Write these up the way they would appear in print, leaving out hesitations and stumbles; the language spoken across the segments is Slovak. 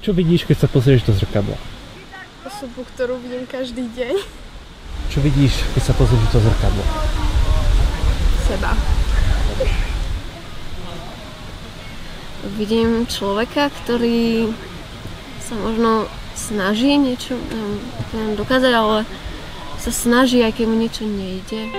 Čo vidíš, keď sa pozrieš do zrkadla? Osobu, ktorú vidím každý deň. Čo vidíš, keď sa pozrieš do zrkadla? Seba. Vidím človeka, ktorý sa možno snaží niečo dokázať, ale sa snaží, aj keď mu niečo nejde.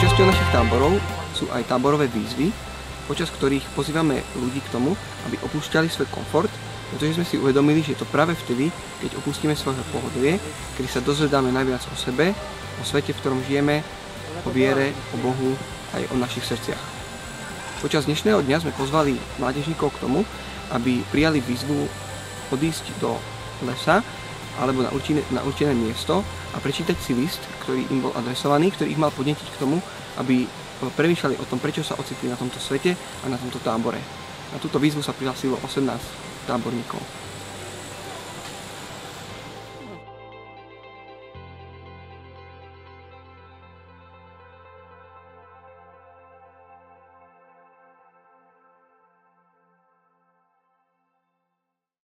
Súčasťou našich táborov sú aj táborové výzvy, počas ktorých pozývame ľudí k tomu, aby opúšťali svoj komfort, pretože sme si uvedomili, že je to práve vtedy, keď opustíme svoje pohodlie, kedy sa dozvedáme najviac o sebe, o svete, v ktorom žijeme, o viere, o Bohu, aj o našich srdciach. Počas dnešného dňa sme pozvali mládežníkov k tomu, aby prijali výzvu odísť do lesa alebo na určené miesto a prečítať si list, ktorý im bol adresovaný, ktorý ich mal podnetiť k tomu, aby premýšľali o tom, prečo sa ocitli na tomto svete a na tomto tábore. Na túto výzvu sa prihlásilo 18 táborníkov.